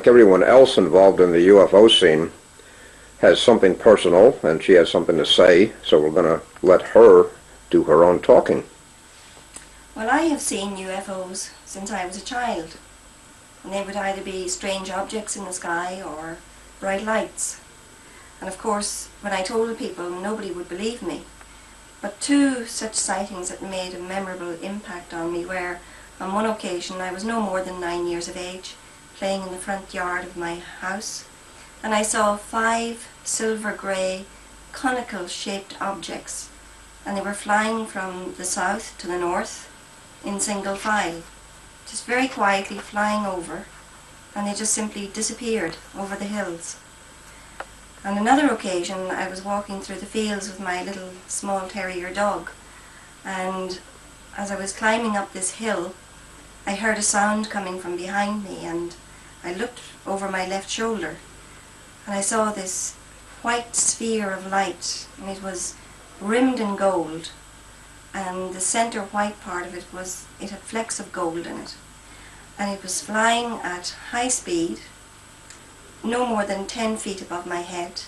like everyone else involved in the UFO scene, has something personal, and she has something to say, so we're going to let her do her own talking. Well, I have seen UFOs since I was a child, and they would either be strange objects in the sky or bright lights. And of course, when I told people, nobody would believe me. But two such sightings that made a memorable impact on me were, on one occasion, I was no more than 9 years of age, playing in the front yard of my house, and I saw 5 silver-grey, conical-shaped objects, and they were flying from the south to the north in single file, just very quietly flying over, and they just simply disappeared over the hills. On another occasion, I was walking through the fields with my little small terrier dog, and as I was climbing up this hill, I heard a sound coming from behind me, and I looked over my left shoulder, and I saw this white sphere of light, and it was rimmed in gold, and the center white part of it had flecks of gold in it, and it was flying at high speed, no more than 10 feet above my head,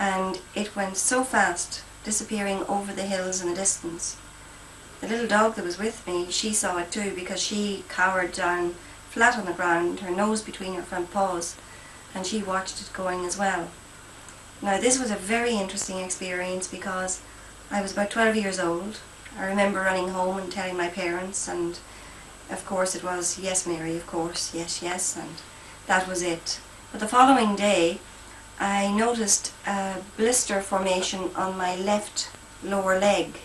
and it went so fast, disappearing over the hills in the distance. The little dog that was with me, she saw it too, because she cowered down flat on the ground, her nose between her front paws, and she watched it going as well. Now this was a very interesting experience because I was about 12 years old. I remember running home and telling my parents, and of course it was, "Yes, Mary, of course, yes, yes," and that was it. But the following day, I noticed a blister formation on my left lower leg,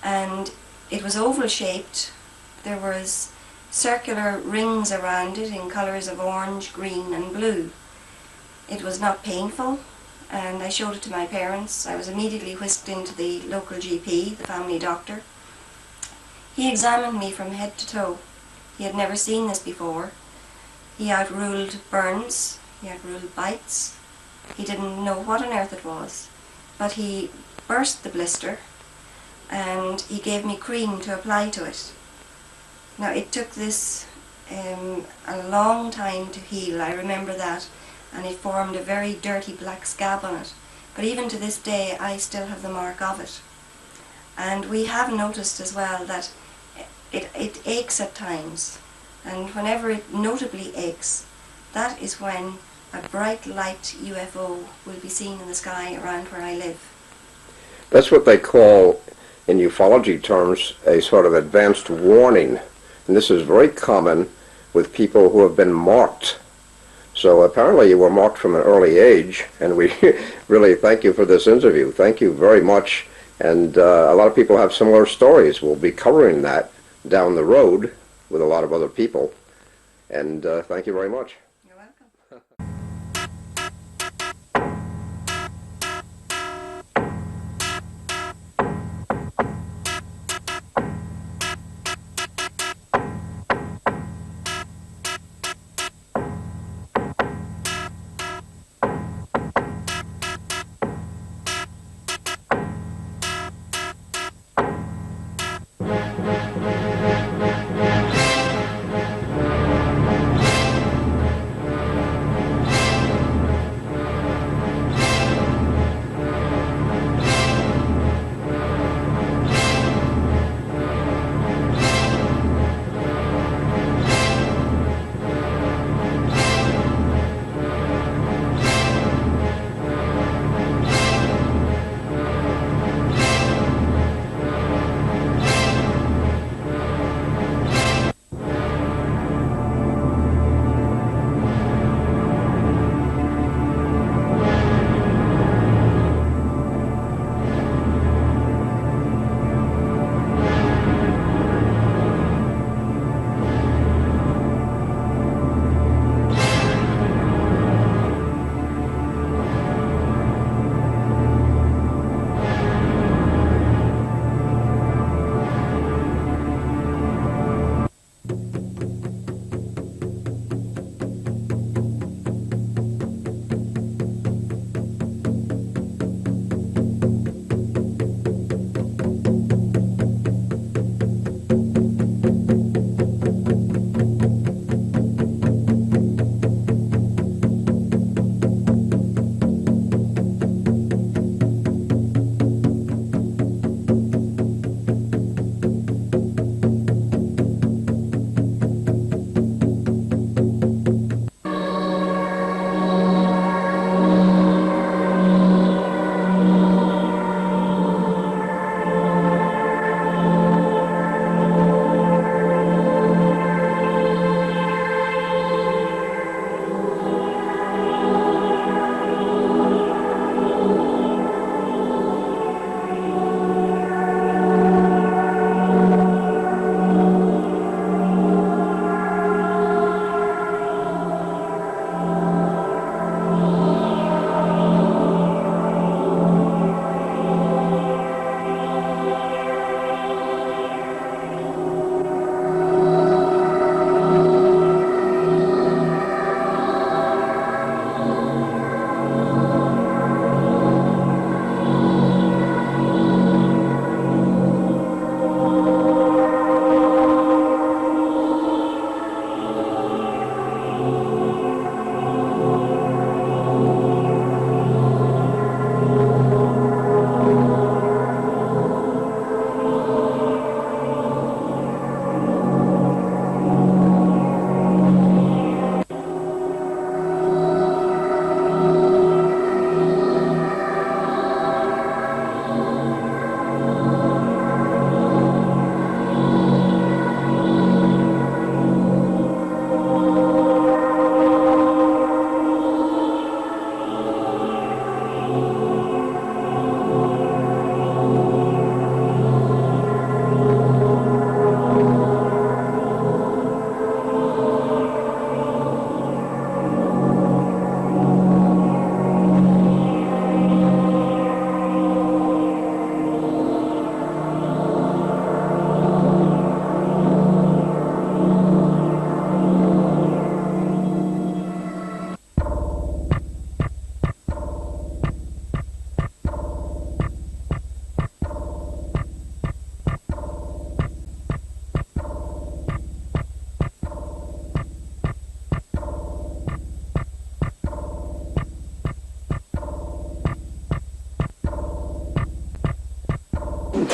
and it was oval shaped. There was circular rings around it in colours of orange, green and blue. It was not painful, and I showed it to my parents. I was immediately whisked into the local GP, the family doctor. He examined me from head to toe. He had never seen this before. He outruled burns, he outruled bites. He didn't know what on earth it was, but he burst the blister and he gave me cream to apply to it. Now it took this a long time to heal, I remember that, and it formed a very dirty black scab on it. But even to this day I still have the mark of it. And we have noticed as well that it aches at times, and whenever it notably aches, that is when a bright light UFO will be seen in the sky around where I live. That's what they call, in ufology terms, a sort of advanced warning. And this is very common with people who have been marked. So apparently you were marked from an early age, and we really thank you for this interview. Thank you very much. And a lot of people have similar stories. We'll be covering that down the road with a lot of other people. And thank you very much. You're welcome.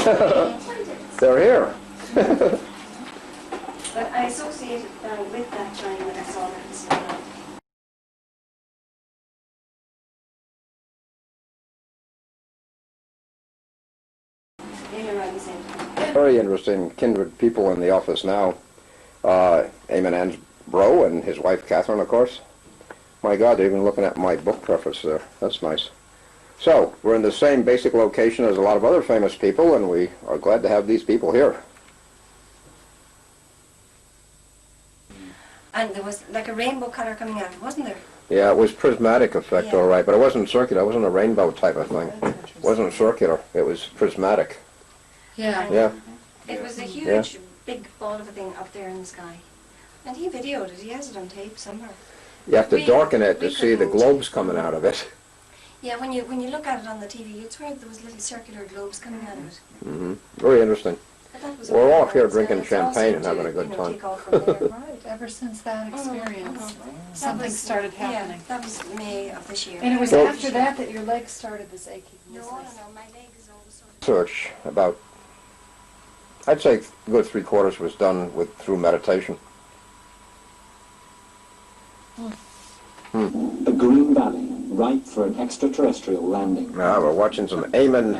They're here. But I associate with that time that I saw that this morning. Very interesting kindred people in the office now. Eamon Bro and his wife Catherine, of course. My God, they're even looking at my book preface there. That's nice. So, we're in the same basic location as a lot of other famous people, and we are glad to have these people here. And there was like a rainbow colour coming out, wasn't there? Yeah, it was prismatic effect, Yeah. all right, but it wasn't circular. It wasn't a rainbow type of thing. It wasn't circular. It was prismatic. Yeah. Yeah. It was a huge, big ball of a thing up there in the sky. And he videoed it. He has it on tape somewhere. You have to We- darken it to we see the couldn't- globes coming out of it. Yeah, when you look at it on the TV, you'd swear there was little circular globes coming out of it. Very interesting. But that was We're okay. all here It's, drinking it's all champagne and seemed having a good to, time. take off from there. Right, ever since that experience, That something was- started happening. Yeah, that was May of this year. And it was Well- after that that your legs started this aching. No, this no, nice- no, my leg is always sort of... Search about, I'd say a good 3/4 was done through meditation. A green valley, ripe for an extraterrestrial landing. Now we're watching some Eamon.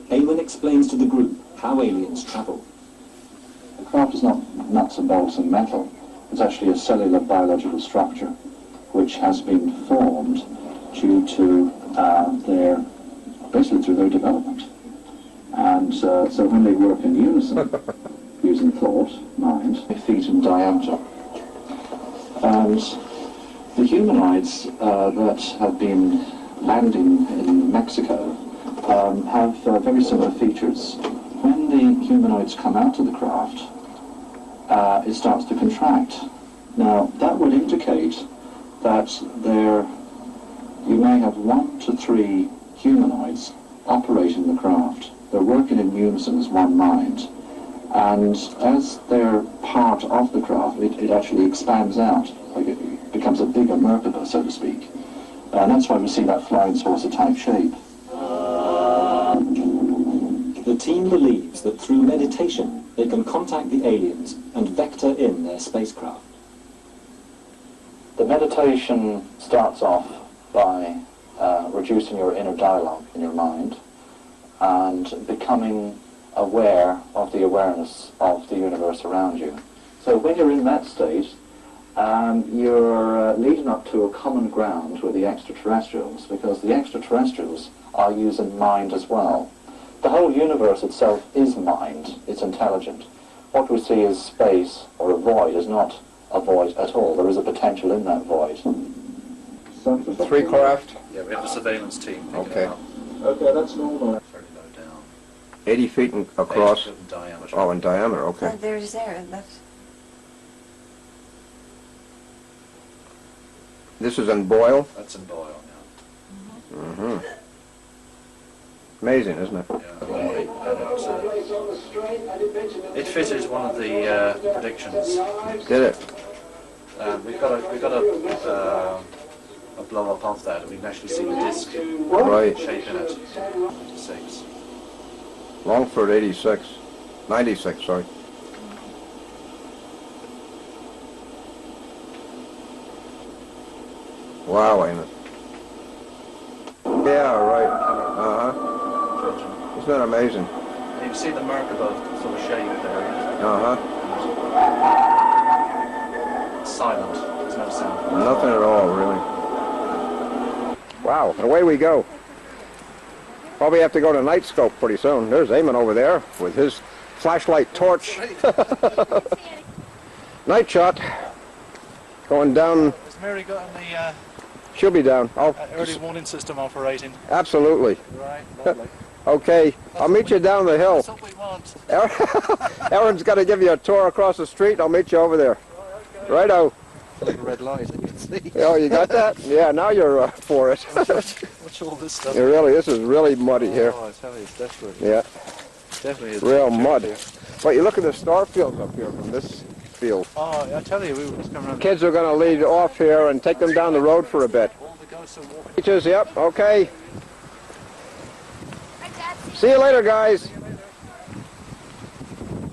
Eamon explains to the group how aliens travel. The craft is not nuts and bolts and metal. It's actually a cellular biological structure which has been formed due to basically through their development. And so when they work in unison, using thought, mind, 8 feet in diameter. And the humanoids that have been landing in Mexico have very similar features. When the humanoids come out of the craft, it starts to contract. Now, that would indicate that you may have 1 to 3 humanoids operating the craft. They're working in unison as one mind. And as they're part of the craft, it actually expands out. Like it becomes a bigger Merkaba, so to speak. And that's why we see that flying saucer type shape. The team believes that through meditation they can contact the aliens and vector in their spacecraft. The meditation starts off by reducing your inner dialogue in your mind and becoming aware of the awareness of the universe around you. So when you're in that state, you're leading up to a common ground with the extraterrestrials, because the extraterrestrials are using mind as well. The whole universe itself is mind, it's intelligent. What we see as space or a void is not a void at all. There is a potential in that void. 3 craft, Yeah, we have a surveillance team picking Okay. it up. Okay, that's normal. Fairly low down. 80 feet across. 8 foot in diameter. Oh, in diameter, okay. There's there, that... This is in Boyle. That's in Boyle, Mm-hmm. Amazing, isn't it? yeah. It fitted one of the predictions. Did it? We've got a blow up of that, and we can actually see the disc Right. shape in it. 6. Longford 86. 96, sorry. Wow, Eamon. Yeah, right. Uh-huh. Isn't that amazing? And you can see the Merkaba sort of shape there. Uh-huh. It's silent. There's no sound. Nothing at all, really. Wow, and away we go. Probably have to go to night scope pretty soon. There's Eamon over there with his flashlight torch. Night shot. Going down. Has Mary got the She'll be down. Oh, early warning system operating? absolutely. Right, lovely. Okay, I'll meet you down the hill. That's what we want. Aaron's got to give you a tour across the street. I'll meet you over there. Righto. Like a red light, I can see. Oh, you got that? Yeah, now you're for it. Watch all this stuff. This is really muddy here. Oh, I tell you, it's desperate. Yeah, Definitely is. real mud. But you look at the star fields up here from this field. Oh, I tell you, we were just coming around. Kids are going to lead off here and take them down the road for a bit. All the ghosts are walking. Beaches, yep, okay. See you later, guys.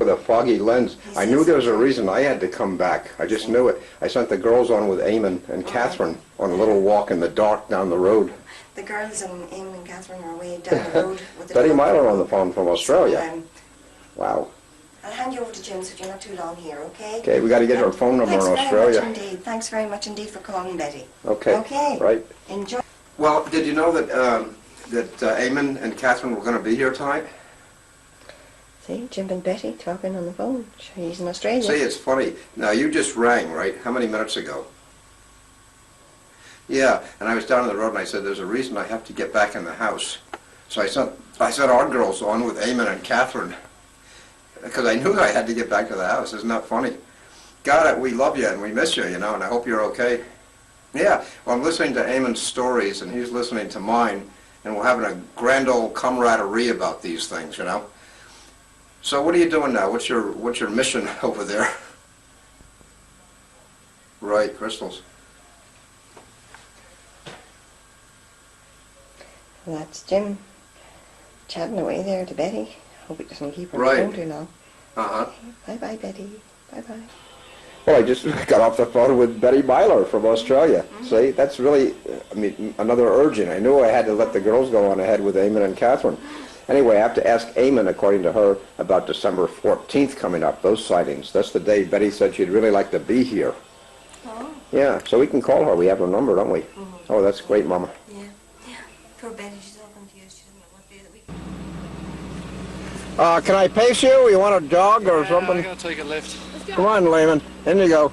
with a foggy lens. I knew there was a reason I had to come back. I just knew it. I sent the girls on with Eamon and Catherine on a little walk in the dark down the road. The girls and Eamon and Catherine are away down the road with the Betty dog. Myler on the phone from Australia. So, Wow. I'll hand you over to Jim so you're not too long here, okay? Okay, we got to get her phone number in Thanks Australia. very much indeed. Thanks very much indeed for calling, Betty. Okay. Okay. Right. Enjoy. Well, did you know that Eamon and Catherine were going to be here tonight? See, Jim and Betty talking on the phone. He's in Australia. See, it's funny. Now, you just rang, right? How many minutes ago? Yeah, and I was down the road and I said, there's a reason I have to get back in the house. So I sent our girls on with Eamon and Catherine because I knew I had to get back to the house. Isn't that funny? God, we love you and we miss you, you know, and I hope you're okay. Yeah, well, I'm listening to Eamon's stories and he's listening to mine, and we're having a grand old camaraderie about these things, you know. So what are you doing now? What's your mission over there? Right, crystals. Well, that's Jim chatting away there to Betty. Hope he doesn't keep her Right. phone too long. Uh-huh. Bye-bye, Betty. Bye-bye. Well, I just got off the phone with Betty Myler from Australia. See, that's really, I mean, another urging. I knew I had to let the girls go on ahead with Eamon and Catherine. Anyway, I have to ask Eamon, according to her, about December 14th coming up, those sightings. That's the day Betty said she'd really like to be here. Oh. Yeah, so we can call her. We have her number, don't we? Mm-hmm. Oh, that's great, Mama. Yeah. Poor Betty, she's all confused. She doesn't know what day of the week. Can I pace you? You want a jog or something? I'm going to take a lift. Come on, Lehman. In you go.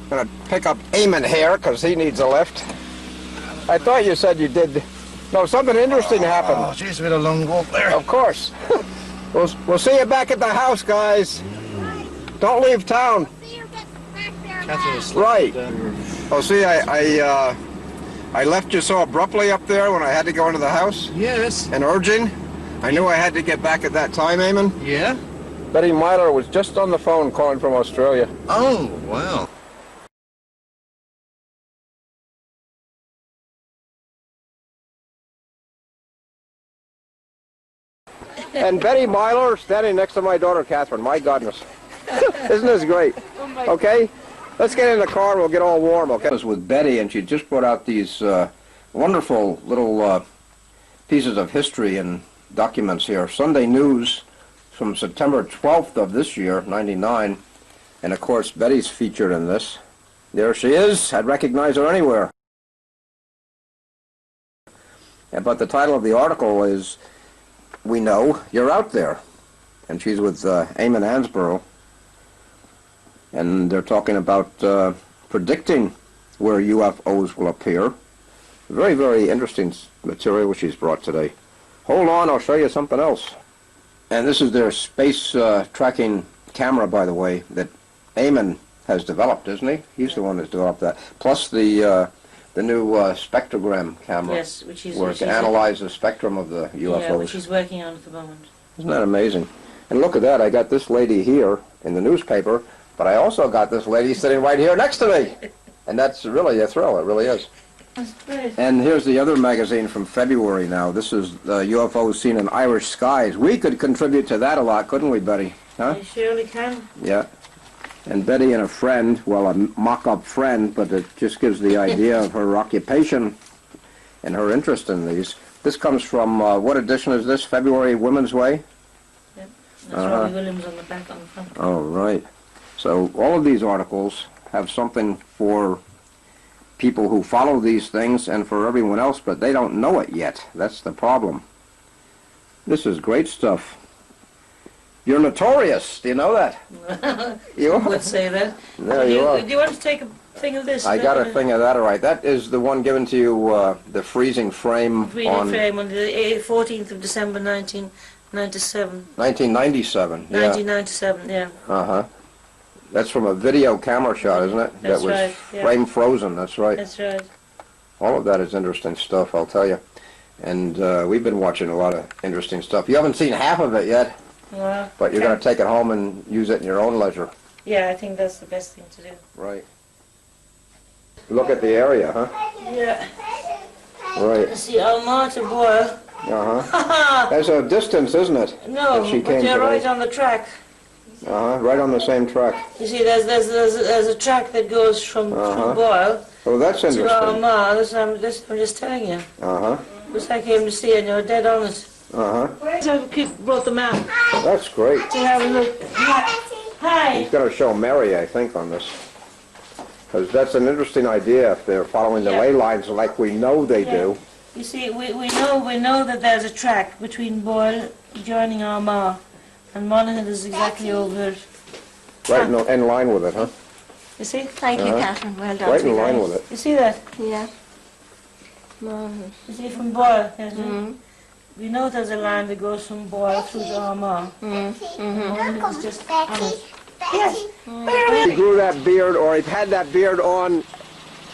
I'm going to pick up Eamon here because he needs a lift. I thought you said you did. No, something interesting happened. Oh, geez, we had a long walk there. Of course. We'll see you back at the house, guys. Don't leave town. Catherine was Right. down. Oh, see, I left you so abruptly up there when I had to go into the house. Yes. And urging. I knew I had to get back at that time, Eamon. Yeah? Betty Myler was just on the phone calling from Australia. Oh, wow. And Betty Myler standing next to my daughter Catherine. My goodness. Isn't this great? Okay? Let's get in the car and we'll get all warm, okay? I was with Betty and she just brought out these wonderful little pieces of history and documents here. Sunday News from September 12th of this year, 99. And of course, Betty's featured in this. There she is. I'd recognize her anywhere. But the title of the article is, "We Know You're Out There." And she's with Eamon Ansborough. And they're talking about predicting where UFOs will appear. Very, very interesting material which she's brought today. Hold on, I'll show you something else. And this is their space tracking camera, by the way, that Eamon has developed, isn't he? He's the one that's developed that. Plus the new spectrogram camera, Yes, which is where it can analyze the spectrum of the UFOs. Yeah, which he's working on at the moment. Isn't that amazing? And look at that, I got this lady here in the newspaper, but I also got this lady sitting right here next to me. And that's really a thrill, it really is. That's great. And here's the other magazine from February now. This is UFOs seen in Irish skies. We could contribute to that a lot, couldn't we, Betty? Huh? You surely can. Yeah. And Betty and a friend, well, a mock-up friend, but it just gives the idea of her occupation and her interest in these. This comes from, what edition is this? February Women's Way? Yep. That's Robbie Williams on the back, on the front. Oh, right. So all of these articles have something for people who follow these things and for everyone else, but they don't know it yet. That's the problem. This is great stuff. You're notorious. Do you know that? You I would say that. There you are. Do you want to take a thing of this? I got a thing of that, all right. That is the one given to you, the freezing frame Freezing on frame on the 14th of December 1997. 1997. Yeah. 1997, yeah. Uh-huh. That's from a video camera shot, isn't it? That's that was right, yeah. frame frozen, that's right. That's right. All of that is interesting stuff, I'll tell you. And we've been watching a lot of interesting stuff. You haven't seen half of it yet, Well, but you're going to take it home and use it in your own leisure. yeah, I think that's the best thing to do. Right. Look at the area, huh? Yeah. Right. See, Almata Boyle Uh-huh. There's a distance, isn't it? No, that she but came you're right today. on the track. Uh-huh, right on the same track. You see, there's a track that goes from Uh-huh. Boyle Oh, that's to interesting. Armagh. I'm just telling you. Uh-huh, Which I came to see, and you're dead on it. uh-huh. So Keith brought them out That's great. to have a look. Hi. He's going to show Mary, I think, on this. Because that's an interesting idea if they're following the Yeah. ley lines like we know they do. You see, we know that there's a track between Boyle joining Armagh, and Monaghan is exactly over it. Right in line with it, huh? You see? Thank you, Uh-huh. Catherine. Well done. Right in line sweetheart. with it. You see that? Yeah. You see from Boyle. Yes, we know there's a line that goes from Boyle through to Armagh. Monaghan is just on it. Yes. He grew that beard, or he had that beard on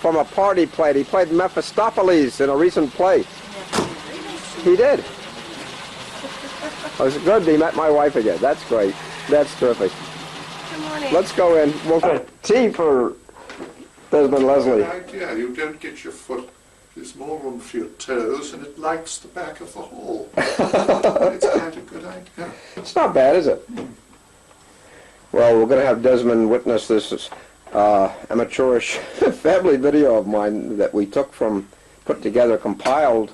from a part he played. He played Mephistopheles in a recent play. He did. Oh, it's good he met my wife again. That's great. That's terrific. Good morning. Let's go in. We'll get tea for Desmond Leslie. Good idea. You don't get your foot. There's more room for your toes, and it lights the back of the hall. It's quite a good idea. It's not bad, is it? Well, we're going to have Desmond witness this amateurish family video of mine that we took from, put together, compiled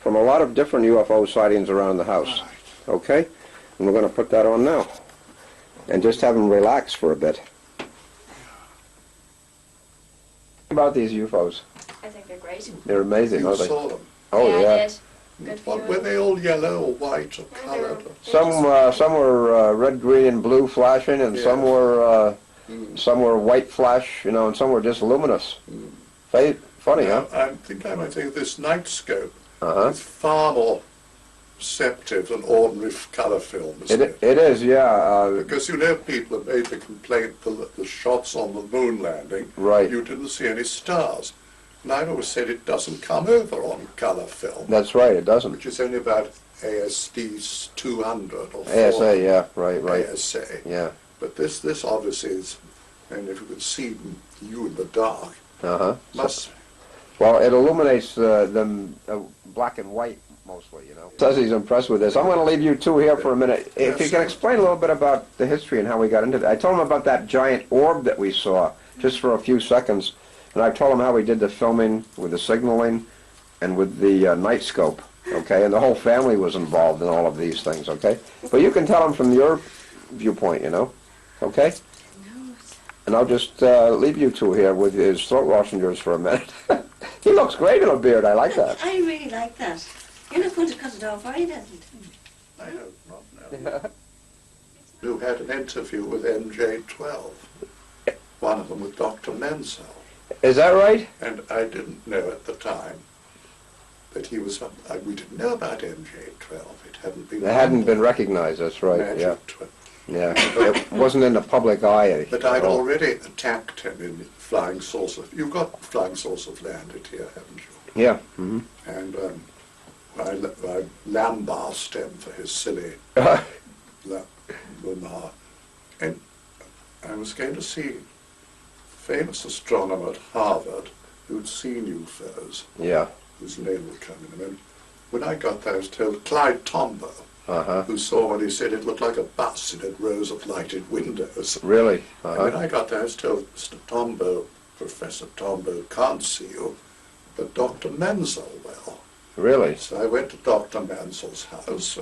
from a lot of different UFO sightings around the house. Okay? And we're going to put that on now. And just have him relax for a bit. About these UFOs. I think they're great. They're amazing, You aren't they? saw them. Oh, I yeah. did. Good What, for were you. they all yellow or white or coloured? Some were red, green, and blue flashing, and some were white flash, you know, and some were just luminous. Funny, huh? I think I might think this night scope Uh-huh. is far more perceptive than ordinary colour film, isn't it? It is, yeah. Because you know people have made the complaint the shots on the moon landing, Right. you didn't see any stars. And I've always said it doesn't come over on colour film, That's right, it doesn't. which is only about ASD 200 or 400 ASA, yeah, right. ASA. Yeah, But this obviously is, and if you could see you in the dark, uh-huh. must. Well, it illuminates them black and white mostly, you know. Says he's impressed with this. I'm going to leave you two here for a minute. If you can explain a little bit about the history and how we got into that. I told him about that giant orb that we saw, just for a few seconds. And I told him how we did the filming with the signaling and with the night scope, okay? And the whole family was involved in all of these things, okay? But you can tell him from your viewpoint, you know, okay? And I'll just leave you two here with his throat lozenges for a minute. He looks great in a beard. I like that. I really like that. You're not going to cut it off, are you, Desmond? I hope not, no. Who had an interview with MJ12, one of them with Dr. Menzel. Is that right? And I didn't know at the time that he was, we didn't know about MJ12. It hadn't been. It hadn't been recognized. That's right. Magic Yeah. 12. Yeah. It wasn't in the public eye. But I'd already attacked him in Flying Saucer. You've got Flying Saucer landed here, haven't you? Yeah. Mm-hmm. And I lambasted him for his silly remark. And I was going to see a famous astronomer at Harvard who'd seen UFOs, Yeah. whose name would come in a minute. When I got there, I was told Clyde Tombaugh, Uh-huh. who saw what he said it looked like a bus. It had rows of lighted windows. Really? And when Uh-huh. I got there, I was told, Mr. Tombaugh, Professor Tombaugh can't see you, but Dr. Menzel will. Really? So I went to Dr. Menzel's house.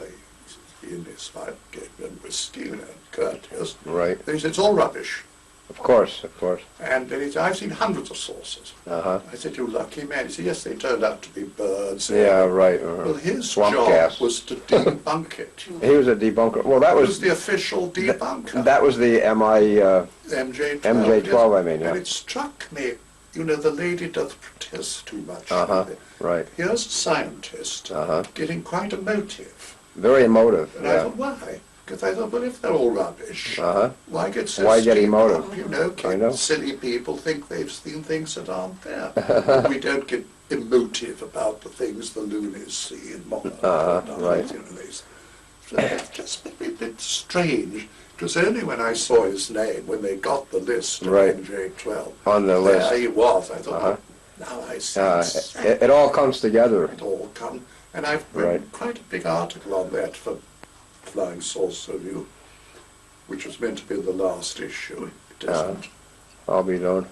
He and his wife gave me a whiskey and courteous. Right. And he said, it's all rubbish. Of course. Of course. And then he said, I've seen hundreds of saucers. Uh-huh. I said, you lucky man. He said, yes, they turned out to be birds. Yeah. Right. Well, his Swamp job gas. was to debunk it. He was a debunker. Well, that He was was the official debunker. that was the MJ12. MJ12. I mean, yeah. And it struck me, you know, the lady doth protest too much. Uh-huh. Right. Here's a scientist Uh-huh. getting quite emotive. Very emotive. And I Yeah. thought, why? Because I thought, well, if they're all rubbish, Uh-huh. why get so Why get steep emotive? up? You know, I know. silly people think they've seen things that aren't there. We don't get emotive about the things the loonies see in Mars. Right. You know, so it just made me a bit strange. It was only when I saw his name, when they got the list of Right. MJ12, On the list. there he was. I thought, Uh-huh. now I see It all comes together. it all come. And I've written quite a big article on that for Flying Saucer Review, which was meant to be the last issue. It isn't. I'll be darned.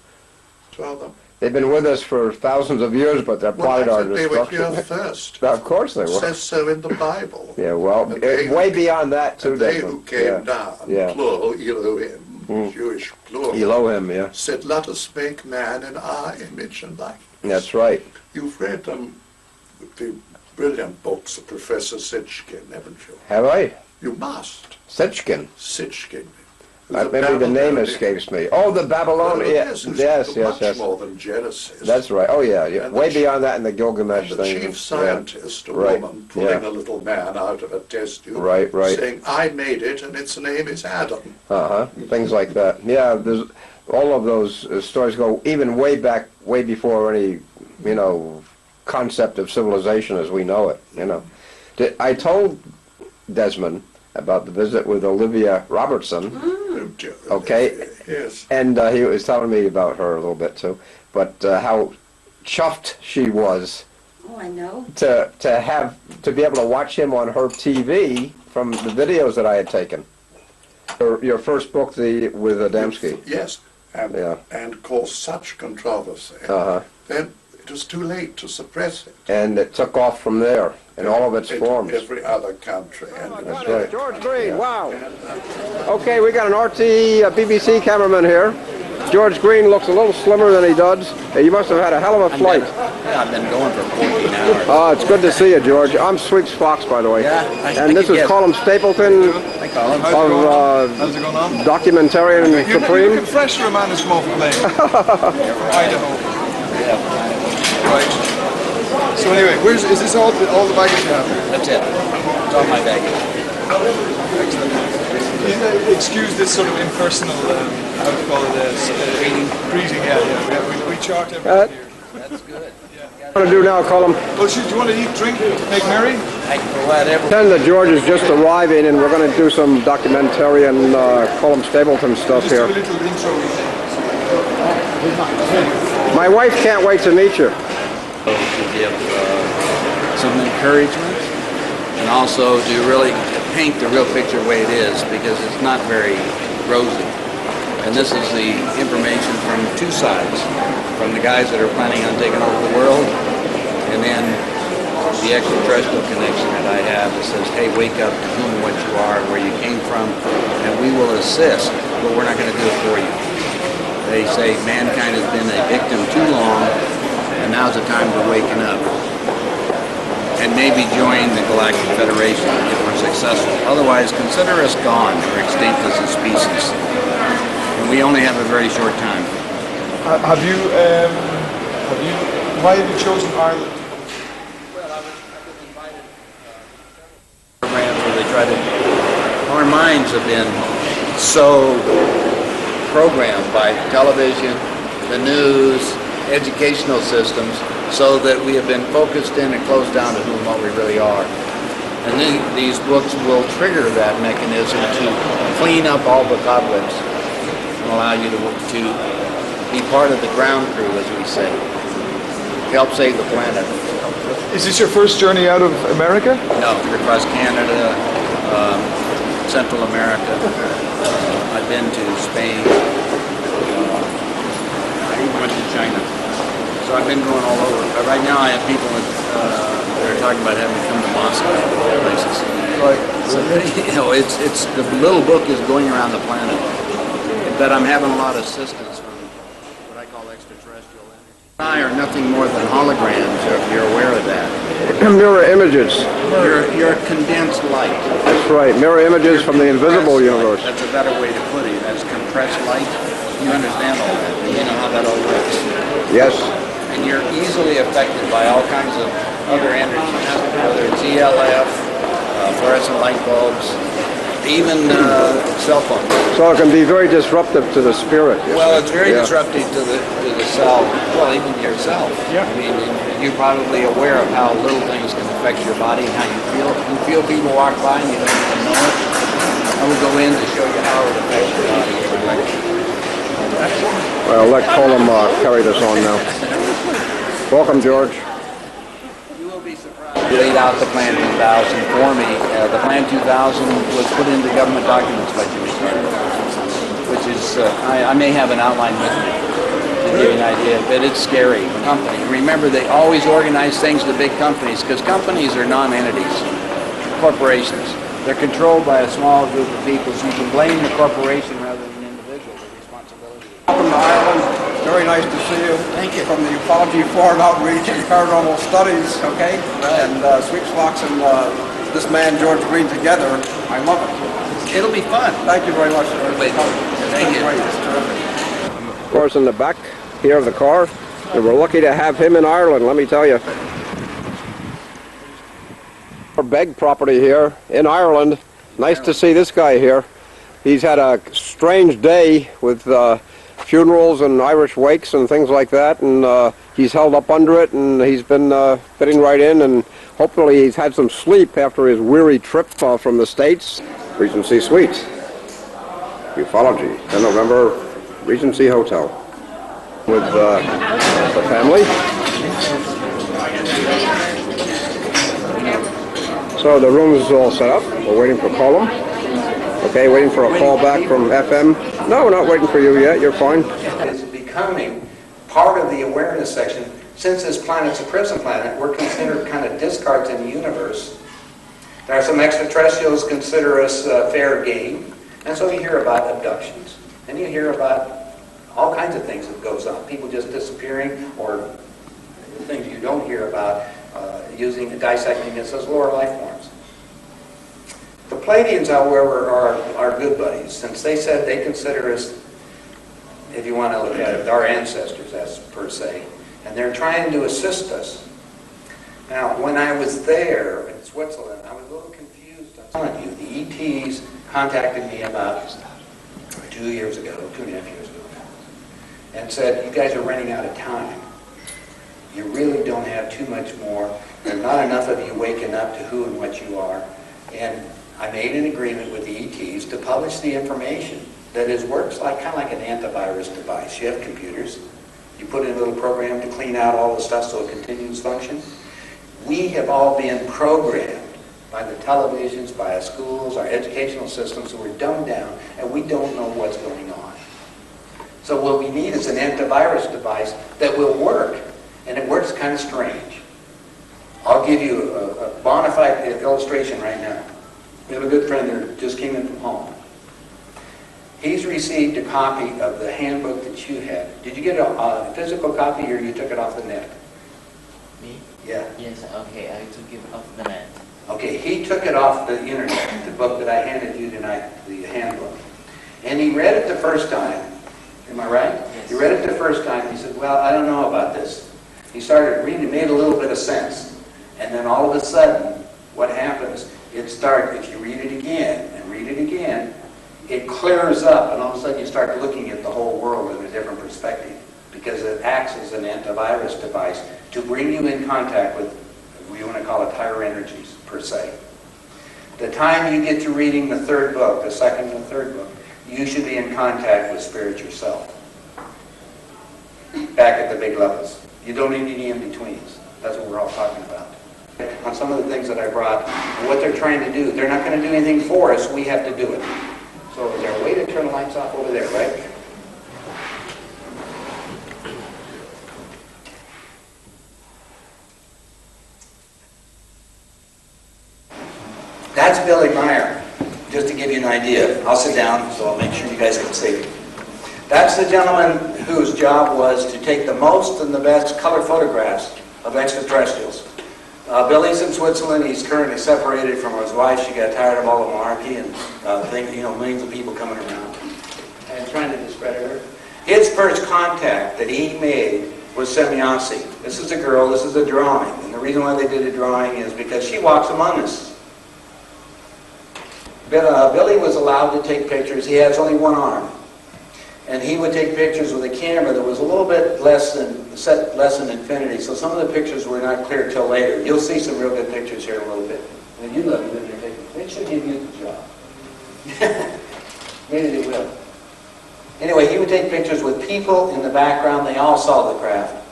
Well, They've been with us for thousands of years, but they're plotted our they were destruction. here first. Of course they It were. says so in the Bible. Yeah, well, And they way who- beyond that too, And they Desmond. who came down, Yeah. plural, Elohim, Jewish plural, Elohim, yeah. said, let us make man in our image and likeness. That's right. You've read the brilliant books of Professor Sitchkin, haven't you? Have I? You must. Sitchkin. Sitchkin. Maybe the name escapes me. Oh, the Babylonian. Yes. More than Genesis. That's right. Oh, yeah. And Way the beyond that in the Gilgamesh The thing. chief scientist, a Right. woman, pulling a little man out of a test tube, Right. saying, I made it and its name is Adam. Things like that. Yeah, there's all of those stories go even way back, way before any, concept of civilization as we know it, I told Desmond about the visit with Olivia Robertson. Okay. Yes. And he was telling me about her a little bit too, but how chuffed she was Oh, I know. to be able to watch him on her TV from the videos that I had taken. Your first book, with Adamski. Yes. And caused such controversy. Then it was too late to suppress it. And it took off from there in all of its forms. Every other country. That's right. George Green, wow. Okay, we got an BBC cameraman here. George Green looks a little slimmer than he does. You must have had a hell of a flight. I've been going for 14 hours. Oh, it's good to see you, George. I'm Sweeps Fox, by the way. Yeah, and this is Colin Stapleton Hi, Colin. of How's it going on? Documentarian You're Supreme. looking fresh for a man who's come off a plane. Idaho. Right. So anyway, is this all the baggage you have? That's it. It's all my baggage. Excuse this sort of impersonal, how do you call it, greeting. Yeah. We chart everything here. That's good. What do you want to do now, Colin? Well, do you want to eat, drink, make merry? Whatever. Pretend that George is just arriving, and we're going to do some documentarian Colin Stapleton stuff Just do here. a little intro. My wife can't wait to meet you. To give some encouragement and also to really paint the real picture the way it is, because it's not very rosy. And this is the information from two sides, from the guys that are planning on taking over the world, and then the extraterrestrial connection that I have that says, hey, wake up to whom and what you are, where you came from, and we will assist, but we're not going to do it for you. They say mankind has been a victim too long, and now's the time to waken up and maybe join the Galactic Federation if we're successful. Otherwise, consider us gone or extinct as a species. And we only have a very short time. Why have you chosen Ireland? Well, I've been invited to programs where they try to, our minds have been so programmed by television, the news, educational systems, so that we have been focused in and closed down to whom what we really are. And then these books will trigger that mechanism to clean up all the cobwebs and allow you to be part of the ground crew, as we say. Help save the planet. Is this your first journey out of America? No, across Canada, Central America. I've been to Spain. I even went to China. So I've been going all over. But right now I have people that are talking about having to come to Moscow and places. Right. So, it's the little book is going around the planet. But I'm having a lot of assistance from what I call extraterrestrial energy. I are nothing more than holograms, if you're aware of that. Mirror images. You're condensed light. That's right. Mirror images from the invisible universe. That's a better way to put it. That's compressed light. You understand all that. You know how that all works. Yes. And you're easily affected by all kinds of other energies, whether it's ELF, fluorescent light bulbs, even cell phones. So it can be very disruptive to the spirit. Well, it's very disruptive to the cell, well, even yourself. Yeah. I mean, you're probably aware of how little things can affect your body and how you feel. You feel people walk by and you don't even know it. I will go in to show you how it affects your body every lecture. Well, let Colin carry this on now. Welcome, George. You will be surprised. Laid out the Plan 2000 for me. The Plan 2000 was put into government documents by Jimmy Carter, which is, I may have an outline with me to give you an idea, but it's scary. Company. Remember, they always organize things to big companies because companies are non-entities, corporations. They're controlled by a small group of people, so you can blame the corporation rather than the individual for responsibility. Welcome to Ireland. Very nice to see you. Thank you. From the Ufology Foreign Outreach and Paranormal Studies, okay? And Sweet Slox and this man, George Green, together. I love it. It'll be fun. Thank you very much, sir. Thank you. Great. It's terrific. Of course, in the back here of the car, and we're lucky to have him in Ireland, let me tell you. Our Begg property here in Ireland. Nice to see this guy here. He's had a strange day with funerals and Irish wakes and things like that, and he's held up under it, and he's been fitting right in, and hopefully he's had some sleep after his weary trip from the States. Regency Suite, Ufology, 10 November, Regency Hotel, with the family. So the room is all set up. We're waiting for Colum. Okay, waiting for a call back from FM. No, we're not waiting for you yet. You're fine. It's becoming part of the awareness section. Since this planet's a prison planet, we're considered kind of discards in the universe. There are some extraterrestrials consider us fair game, and so you hear about abductions, and you hear about all kinds of things that goes on. People just disappearing, or things you don't hear about, dissecting us as lower life forms. The Pleiadians, however, are good buddies, since they said they consider us, if you want to look at it, our ancestors, as per se, and they're trying to assist us. Now, when I was there in Switzerland, I was a little confused. I'm telling you, the ETs contacted me about 2 years ago, 2.5 years ago, and said, you guys are running out of time. You really don't have too much more. There's not enough of you waking up to who and what you are. And I made an agreement with the ETs to publish the information that works kind of like an antivirus device. You have computers. You put in a little program to clean out all the stuff so it continues function. We have all been programmed by the televisions, by our schools, our educational systems, so we're dumbed down, and we don't know what's going on. So what we need is an antivirus device that will work, and it works kind of strange. I'll give you a bona fide illustration right now. We have a good friend there, just came in from home. He's received a copy of the handbook that you had. Did you get a physical copy, or you took it off the net? Me? Yeah. Yes, okay, I took it off the net. Okay, he took it off the internet, the book that I handed you tonight, the handbook. And he read it the first time. Am I right? Yes. He read it the first time. He said, well, I don't know about this. He started reading, it made a little bit of sense. And then all of a sudden, what happens, if you read it again and read it again, it clears up, and all of a sudden you start looking at the whole world in a different perspective, because it acts as an antivirus device to bring you in contact with, we want to call it higher energies, per se. The time you get to reading the third book, the second and third book, you should be in contact with spirit yourself, back at the big levels. You don't need any in-betweens. That's what we're all talking about. On some of the things that I brought, and what they're trying to do, they're not going to do anything for us, we have to do it. So is there a way to turn the lights off over there, right? That's Billy Meyer, just to give you an idea. I'll sit down, so I'll make sure you guys can see. That's the gentleman whose job was to take the most and the best color photographs of extraterrestrials. Billy's in Switzerland. He's currently separated from his wife. She got tired of all the malarkey and millions of people coming around and trying to discredit her. His first contact that he made was Semyasi. This is a girl. This is a drawing. And the reason why they did a drawing is because she walks among us. Billy was allowed to take pictures. He has only one arm. And he would take pictures with a camera that was a little bit less than infinity. So some of the pictures were not clear till later. You'll see some real good pictures here in a little bit. And you love it when they're taking. It should give you the job. Maybe they will. Anyway, he would take pictures with people in the background. They all saw the craft.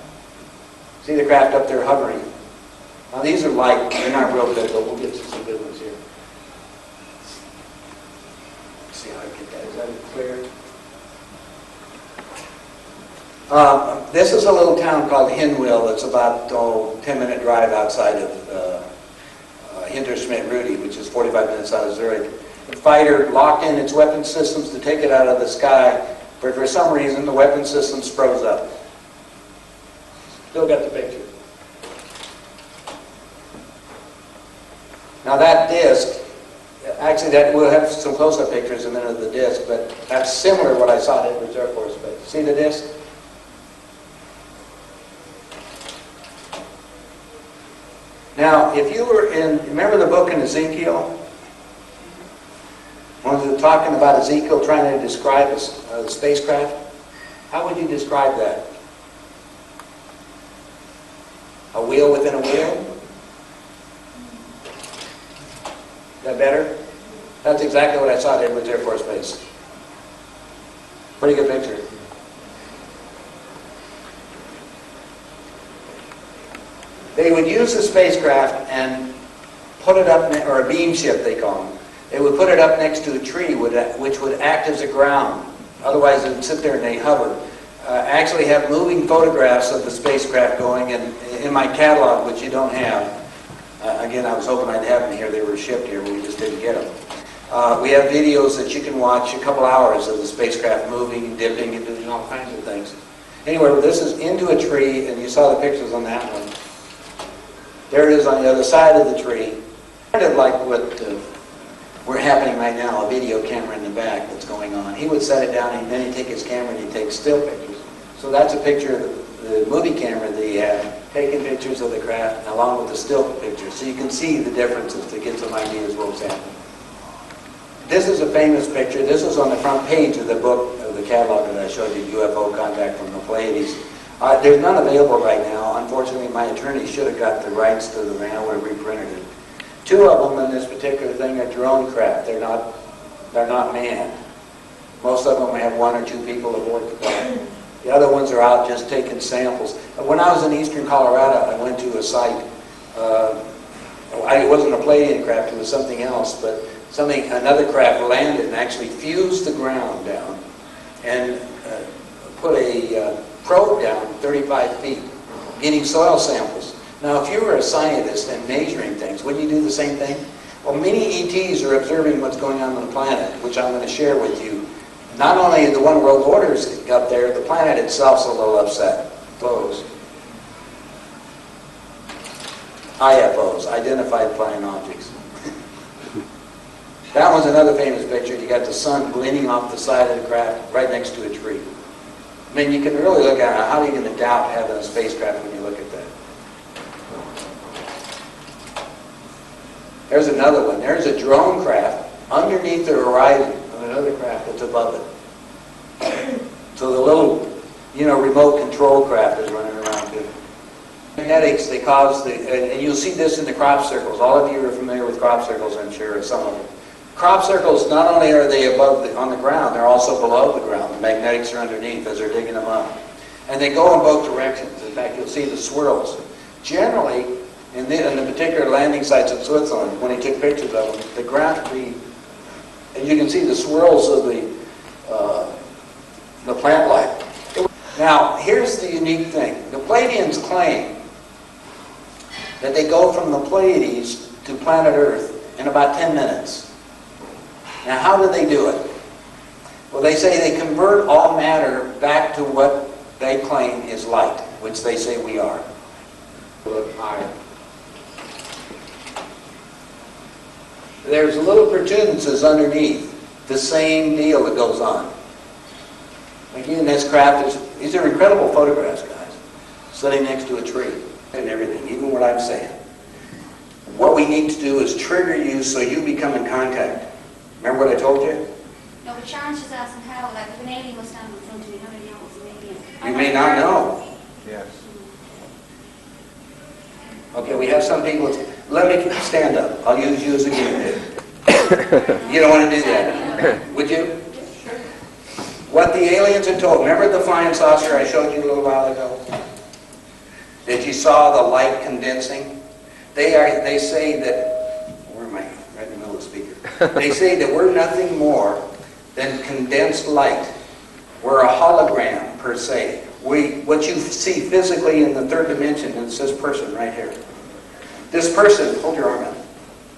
See the craft up there hovering. Now these are light, they're not real good, but we'll get to some good ones here. Let's see how I get that. Is that clear? This is a little town called Hinwil. It's about 10-minute drive outside of Hintersmith-Rudy, which is 45 minutes out of Zurich. The fighter locked in its weapon systems to take it out of the sky, but for some reason the weapon systems froze up. Still got the picture. Now that disc, actually we'll have some close-up pictures in a minute of the disc, but that's similar to what I saw at Edwards Air Force Base. See the disc? Now, if you were remember the book in Ezekiel? When we were talking about Ezekiel trying to describe a spacecraft, how would you describe that? A wheel within a wheel? Is that better? That's exactly what I saw at Edwards Air Force Base. Pretty good picture. They would use the spacecraft and put it up, or a beam ship they call them. They would put it up next to a tree which would act as a ground. Otherwise it would sit there and they hover. Actually have moving photographs of the spacecraft going in my catalog, which you don't have. Again, I was hoping I'd have them here. They were shipped here, but we just didn't get them. We have videos that you can watch, a couple hours of the spacecraft moving and dipping and doing all kinds of things. Anyway, this is into a tree, and you saw the pictures on that one. There it is on the other side of the tree. Kind of like what we're happening right now, a video camera in the back that's going on. He would set it down, and then he'd take his camera and he'd take still pictures. So that's a picture of the movie camera that he had, taking pictures of the craft along with the still pictures. So you can see the differences to get some ideas of what was happening. This is a famous picture. This is on the front page of the book, of the catalog that I showed you, UFO Contact from the Pleiades. There's none available right now. Unfortunately, my attorney should have got the rights to them, and I would have reprinted it. Two of them in this particular thing are drone craft. They're not manned. Most of them have one or two people aboard the plane. The other ones are out just taking samples. When I was in eastern Colorado, I went to a site. It wasn't a Pleiadian craft, it was something else, but another craft landed and actually fused the ground down and put a probe down 35 feet, getting soil samples. Now, if you were a scientist and measuring things, wouldn't you do the same thing? Well, many ETs are observing what's going on the planet, which I'm going to share with you. Not only the One World Order's up there, the planet itself's a little upset. Close. IFOs, Identified Flying Objects. That one's another famous picture. You got the sun gleaming off the side of the craft right next to a tree. I mean, you can really look at it. How are you going to doubt having a spacecraft when you look at that? There's another one. There's a drone craft underneath the horizon of another craft that's above it. So the little, remote control craft is running around too. Magnetics, they cause and you'll see this in the crop circles. All of you are familiar with crop circles, I'm sure, some of them. Crop circles, not only are they on the ground, they're also below the ground. The magnetics are underneath as they're digging them up. And they go in both directions. In fact, you'll see the swirls. Generally, in the particular landing sites in Switzerland, when he took pictures of them, the ground, and you can see the swirls of the plant life. Now, here's the unique thing. The Pleiadians claim that they go from the Pleiades to planet Earth in about 10 minutes. Now, how do they do it? Well, they say they convert all matter back to what they claim is light, which they say we are. Look higher. There's little protuberances underneath. The same deal that goes on. Again, this craft these are incredible photographs, guys. Sitting next to a tree and everything, even what I'm saying. What we need to do is trigger you so you become in contact. Remember what I told you? No, but Sharon's just asking how, like, if an alien was standing in front of you, how do you know it's an alien? You may not know. Yes. Okay, we have some people. Let me stand up. I'll use you as a guinea pig. You don't want to do that, would you? What the aliens had told. Remember the flying saucer I showed you a little while ago? That you saw the light condensing? They say that, where am I? Right in the middle of the speaker. They say that we're nothing more than condensed light. We're a hologram, per se. What you see physically in the third dimension is this person right here. This person, hold your arm out.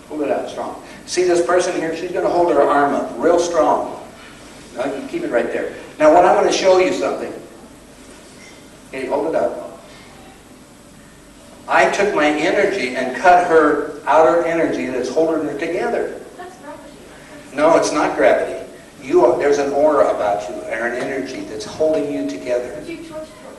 Hold it out strong. See this person here? She's going to hold her arm up real strong. Now, you keep it right there. Now, what I'm going to show you something. Okay, hold it up. I took my energy and cut her outer energy that's holding her together. That's gravity. No, it's not gravity. There's an aura about you, or an energy that's holding you together. But you touched her.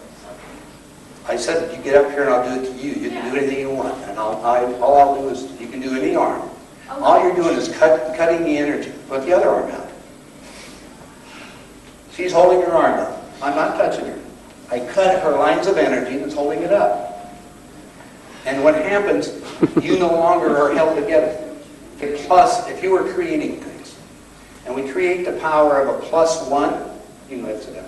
I said, you get up here and I'll do it to you. You can do anything you want. And all I'll do is, you can do any arm. All you're doing is cutting the energy. Put the other arm out. She's holding her arm up. I'm not touching her. I cut her lines of energy that's holding it up. And what happens, you no longer are held together. Okay, plus, if you were creating things, and we create the power of a +1, you can lift it up.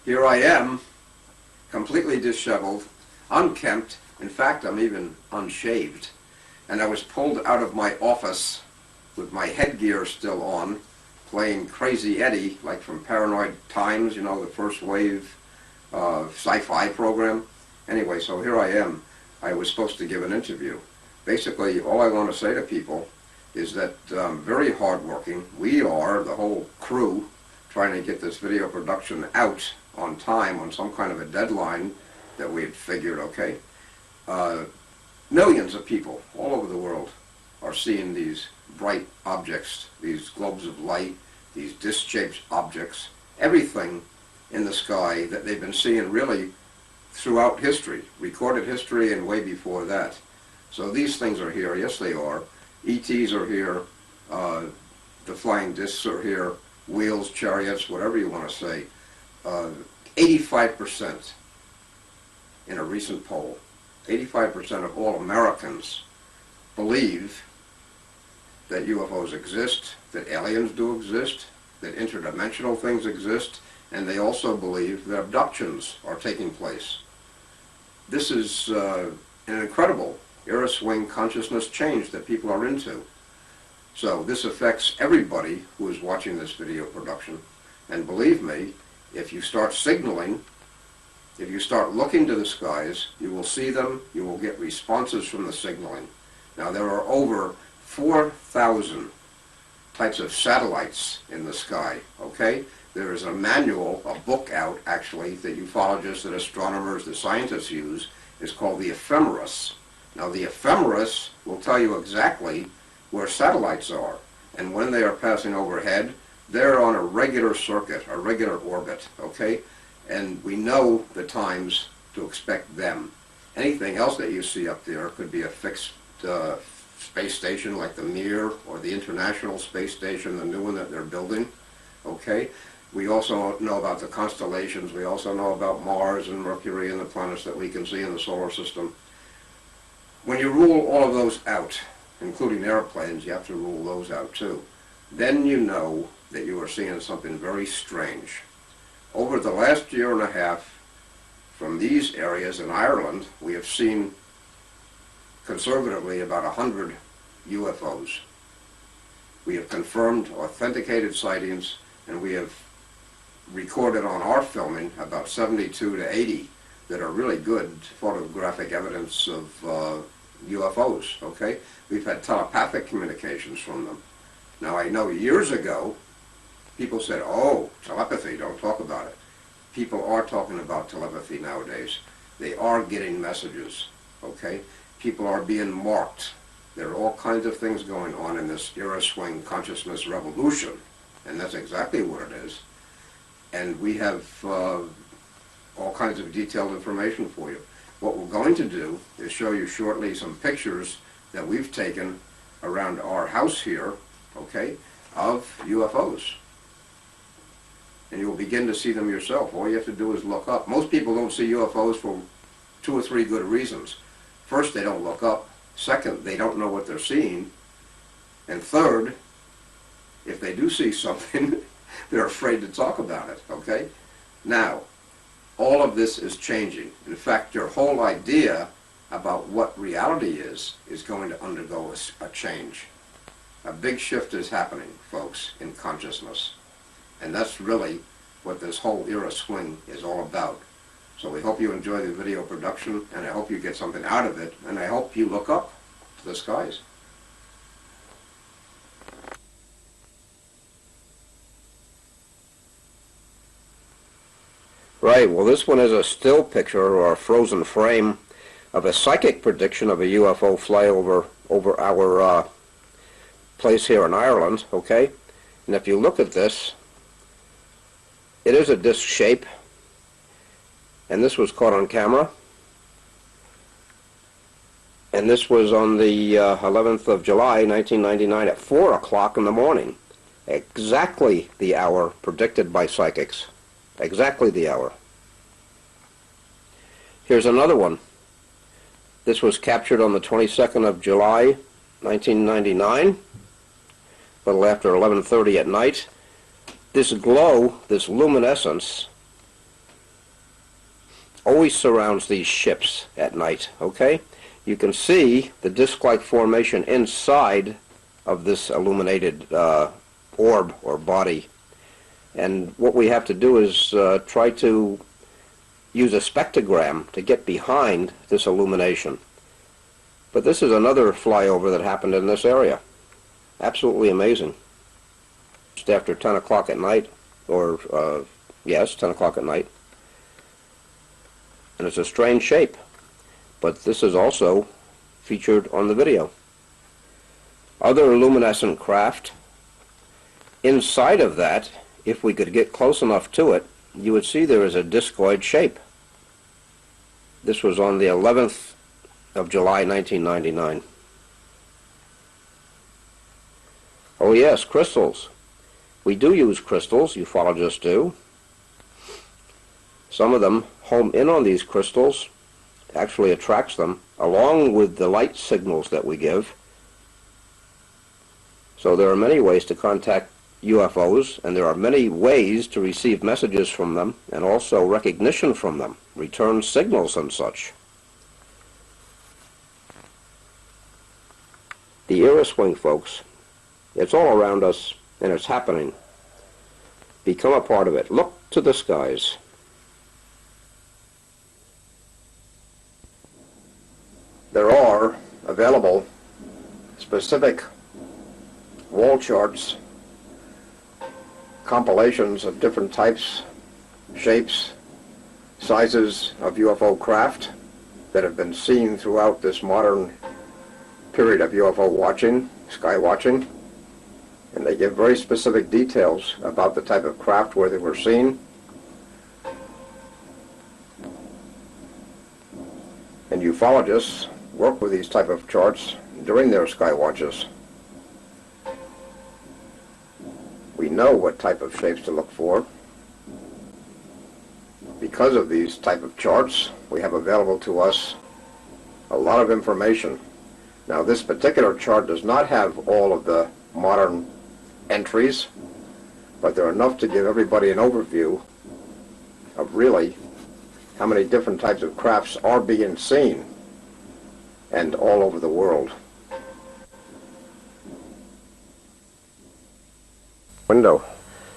here I am, completely disheveled, unkempt. In fact, I'm even unshaved. And I was pulled out of my office with my headgear still on, playing Crazy Eddie, like from Paranoid Times, you know, the first wave sci-fi program. Anyway, so here I am. I was supposed to give an interview. Basically, all I want to say to people is that very hardworking. We are, the whole crew, trying to get this video production out on time, on some kind of a deadline that we had figured, okay? Millions of people all over the world are seeing these bright objects, these globes of light, these disc-shaped objects, everything in the sky that they've been seeing really throughout history, recorded history and way before that. So these things are here, yes they are. ETs are here, the flying discs are here, wheels, chariots, whatever you want to say. 85% in a recent poll, 85% of all Americans believe that UFOs exist, that aliens do exist, that interdimensional things exist, and they also believe that abductions are taking place. This is an incredible era swing consciousness change that people are into. So this affects everybody who is watching this video production. And believe me, if you start signaling, if you start looking to the skies, you will see them, you will get responses from the signaling. Now there are over 4,000 types of satellites in the sky, okay? There is a manual, a book out actually, that ufologists and astronomers, the scientists use. It's called the Ephemeris. Now the Ephemeris will tell you exactly where satellites are, and when they are passing overhead, they're on a regular circuit, a regular orbit, okay? And we know the times to expect them. Anything else that you see up there could be a fixed space station like the Mir or the International Space Station, the new one that they're building, okay? We also know about the constellations. We also know about Mars and Mercury and the planets that we can see in the solar system. When you rule all of those out, including airplanes, you have to rule those out too. Then you know that you are seeing something very strange. Over the last year and a half, from these areas in Ireland, we have seen conservatively about 100 UFOs. We have confirmed authenticated sightings, and we have recorded on our filming about 72 to 80 that are really good photographic evidence of UFOs, okay? We've had telepathic communications from them. Now I know years ago, people said, oh, telepathy, don't talk about it. People are talking about telepathy nowadays. They are getting messages, okay? People are being marked. There are all kinds of things going on in this era swing consciousness revolution, and that's exactly what it is. And we have all kinds of detailed information for you. What we're going to do is show you shortly some pictures that we've taken around our house here, okay, of UFOs. And you'll begin to see them yourself. All you have to do is look up. Most people don't see UFOs for 2 or 3 good reasons. First, they don't look up. Second, they don't know what they're seeing. And third, if they do see something, they're afraid to talk about it, okay? Now, all of this is changing. In fact, your whole idea about what reality is going to undergo a change. A big shift is happening, folks, in consciousness. And that's really what this whole era swing is all about. So we hope you enjoy the video production, and I hope you get something out of it, and I hope you look up to the skies. Right, well this one is a still picture or a frozen frame of a psychic prediction of a UFO flyover over our place here in Ireland, okay? And if you look at this, it is a disc shape, and this was caught on camera. And this was on the 11th of July, 1999 at 4 o'clock in the morning. Exactly the hour predicted by psychics. Exactly the hour. Here's another one. This was captured on the 22nd of July, 1999, a little after 11:30 at night. This glow, this luminescence, always surrounds these ships at night, okay? You can see the disc-like formation inside of this illuminated orb or body. And what we have to do is try to use a spectrogram to get behind this illumination. But this is another flyover that happened in this area. Absolutely amazing. Just after 10 o'clock at night, or yes, 10 o'clock at night. And it's a strange shape, but this is also featured on the video. Other luminescent craft. Inside of that, if we could get close enough to it, you would see there is a discoid shape. This was on the 11th of July 1999. Oh yes, crystals. We do use crystals, ufologists do. Some of them home in on these crystals, actually attracts them, along with the light signals that we give. So there are many ways to contact UFOs, and there are many ways to receive messages from them, and also recognition from them, return signals and such. The Iris Wing, folks, it's all around us, and it's happening. Become a part of it. Look to the skies. There are available specific wall charts, compilations of different types, shapes, sizes of UFO craft that have been seen throughout this modern period of UFO watching, sky watching, and they give very specific details about the type of craft where they were seen. And ufologists work with these type of charts during their sky watches. We know what type of shapes to look for. Because of these type of charts, we have available to us a lot of information. Now, this particular chart does not have all of the modern entries, but they're enough to give everybody an overview of really how many different types of crafts are being seen and all over the world. Window.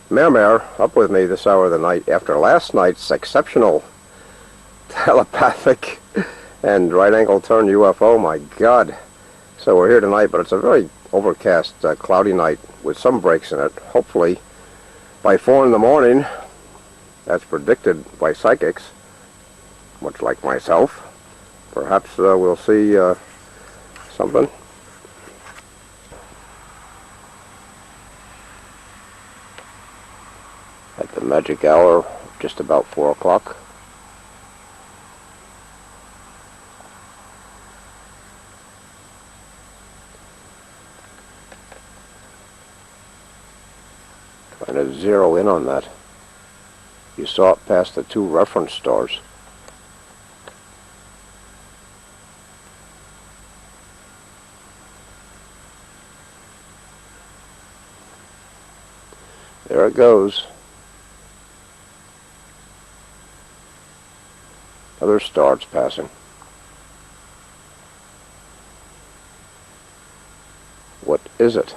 Mare, up with me this hour of the night after last night's exceptional telepathic and right-angle turn UFO. My God. So we're here tonight, but it's a very overcast, cloudy night with some breaks in it. Hopefully by 4 in the morning, as predicted by psychics, much like myself, perhaps we'll see something. At the magic hour, just about 4 o'clock. Trying to zero in on that. You saw it past the 2 reference stars. There it goes. Other stars passing. What is it?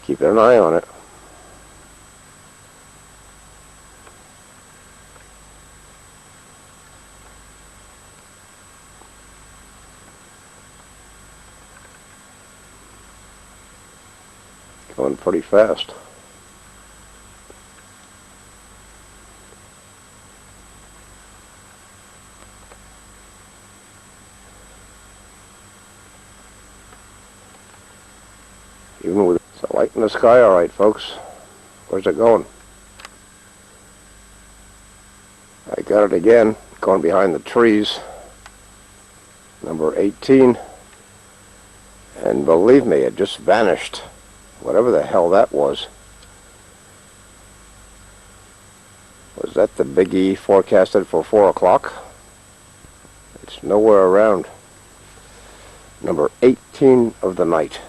Keep an eye on it. Going pretty fast. Even with the light in the sky, all right, folks. Where's it going? I got it again, going behind the trees. Number 18. And believe me, it just vanished. Whatever the hell that was. Was that the Big E forecasted for 4 o'clock? It's nowhere around. Number 18 of the night.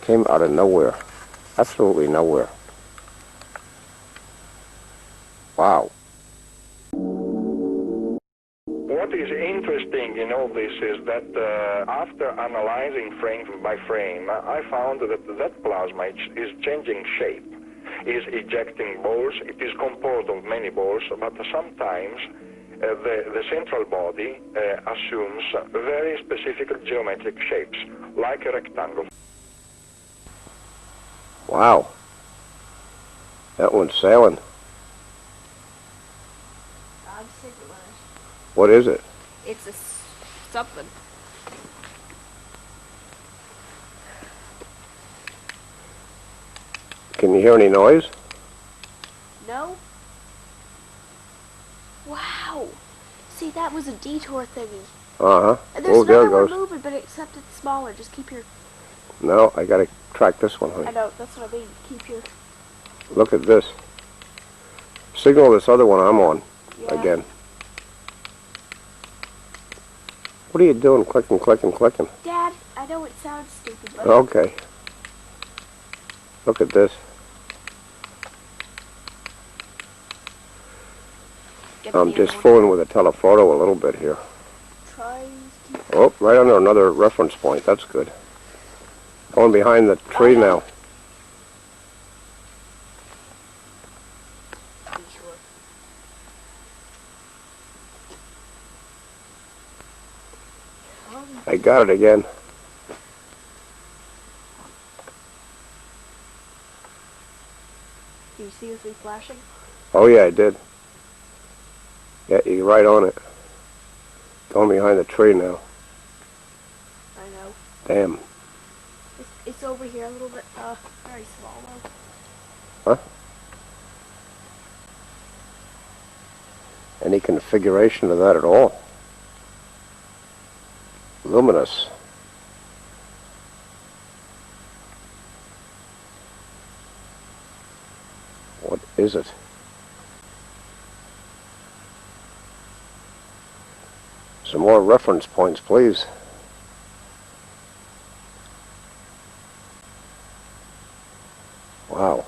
Came out of nowhere. Absolutely nowhere. Wow. What is interesting in all this is that after analyzing frame by frame, I found that plasma is changing shape, is ejecting balls. It is composed of many balls, but sometimes the central body assumes very specific geometric shapes, like a rectangle. Wow. That one's sailing. What is it? It's a something. Can you hear any noise? No? Wow. See, that was a detour thingy. Uh-huh. And there's Oh, there it another one goes. moving, but except it's smaller. Just keep your... No, I gotta track this one, honey. I know, that's what I mean. Keep your... Look at this. Signal this other one I'm on again. What are you doing? Clicking, clicking, clicking. Dad, I know it sounds stupid, but... Okay. Look at this. I'm just fooling with a telephoto a little bit here. Oh, right under another reference point. That's good. Going behind the tree now. I got it again. Do you see me flashing? Oh yeah, I did. Yeah, you're right on it. Going behind the tree now. I know. Damn. It's over here a little bit, very small though. Huh? Any configuration of that at all? Luminous. What is it? Some more reference points, please. Wow.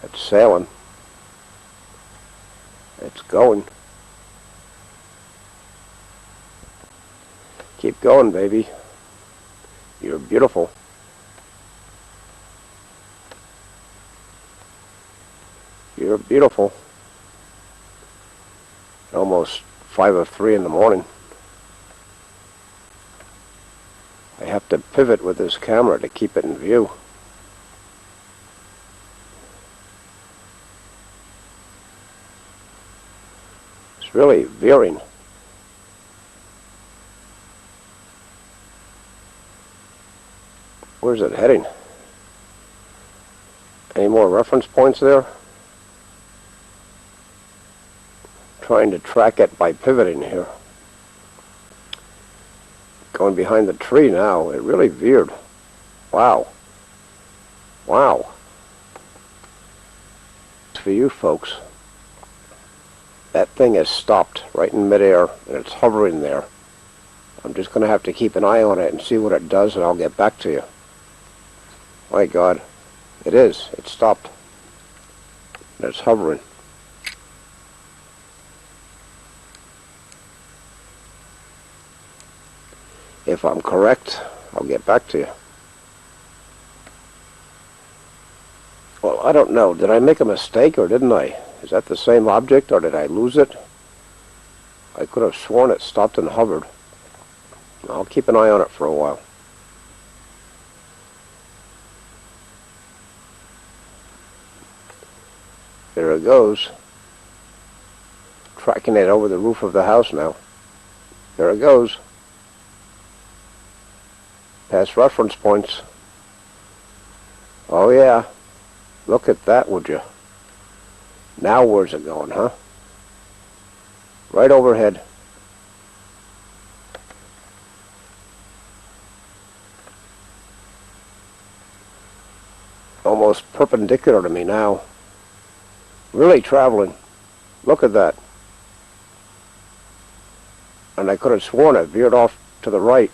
It's sailing. It's going. Keep going, baby. You're beautiful. You're beautiful. Almost 5:03 in the morning. I have to pivot with this camera to keep it in view. It's really veering. Where's it heading? Any more reference points there? Trying to track it by pivoting here. Going behind the tree now. It really veered. Wow. Wow. For you folks, that thing has stopped right in midair and it's hovering there. I'm just going to have to keep an eye on it and see what it does, and I'll get back to you. My God, it is. It stopped. And it's hovering. If I'm correct, I'll get back to you. Well, I don't know. Did I make a mistake or didn't I? Is that the same object or did I lose it? I could have sworn it stopped and hovered. I'll keep an eye on it for a while. There it goes. Tracking it over the roof of the house now. There it goes. Past reference points. Oh yeah. Look at that, would you? Now where's it going, huh? Right overhead. Almost perpendicular to me now. Really traveling. Look at that. And I could have sworn it veered off to the right.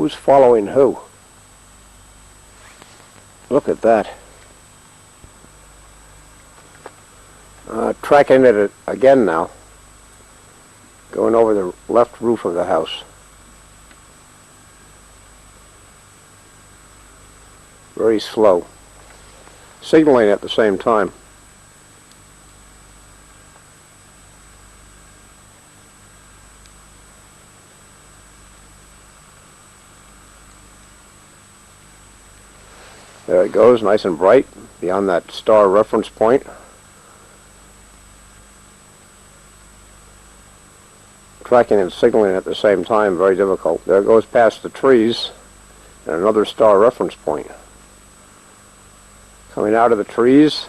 Who's following who? Look at that. Tracking it again now. Going over the left roof of the house. Very slow. Signaling at the same time. There it goes, nice and bright, beyond that star reference point. Tracking and signaling at the same time, very difficult. There it goes past the trees, and another star reference point. Coming out of the trees,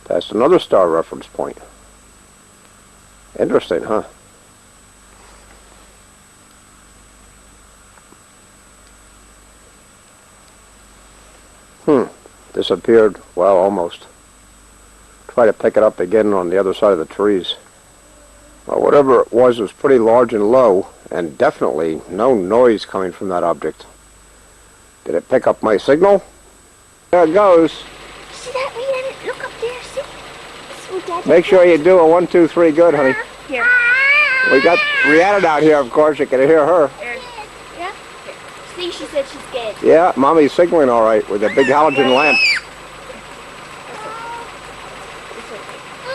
past another star reference point. Interesting, huh? Disappeared, well, almost. Try to pick it up again on the other side of the trees. Well, whatever it was pretty large and low, and definitely no noise coming from that object. Did it pick up my signal? There it goes. See that, Rhiannon? Look up there, see? Make sure you do a 1, 2, 3 good, honey. Here. We got Rhiannon out here, of course. You can hear her. There. Yeah? Here. See, she said she's scared. Yeah, Mommy's signaling all right with a big halogen lamp.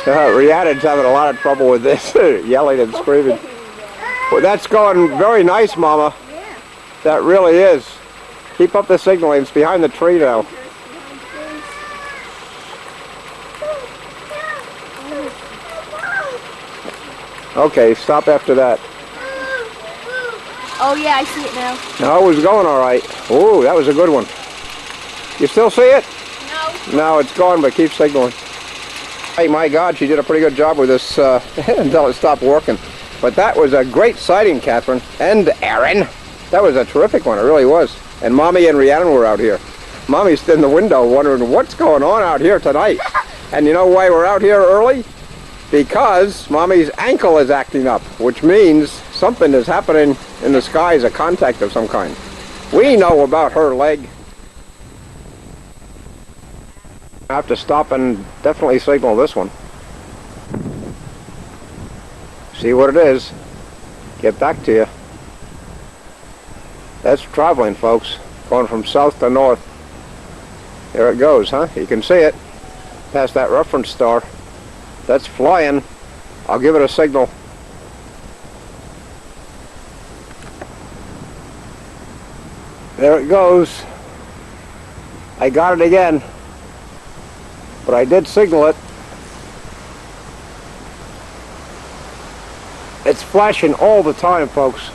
Rhiannon's having a lot of trouble with this, yelling and screaming. Well, that's going very nice, Mama. Yeah. That really is. Keep up the signaling. It's behind the tree now. Okay, stop after that. Oh yeah, I see it now. No, it was going all right. Ooh, that was a good one. You still see it? No. No, it's gone, but keep signaling. Hey, my God, she did a pretty good job with this until it stopped working. But that was a great sighting, Catherine. And Aaron. That was a terrific one, it really was. And Mommy and Rhiannon were out here. Mommy's in the window wondering what's going on out here tonight. And you know why we're out here early? Because Mommy's ankle is acting up, which means something is happening in the skies, a contact of some kind. We know about her leg. I have to stop and definitely signal this one. See what it is. Get back to you. That's traveling, folks. Going from south to north. There it goes, huh? You can see it. Past that reference star. That's flying. I'll give it a signal. There it goes. I got it again. But I did signal it. It's flashing all the time, folks.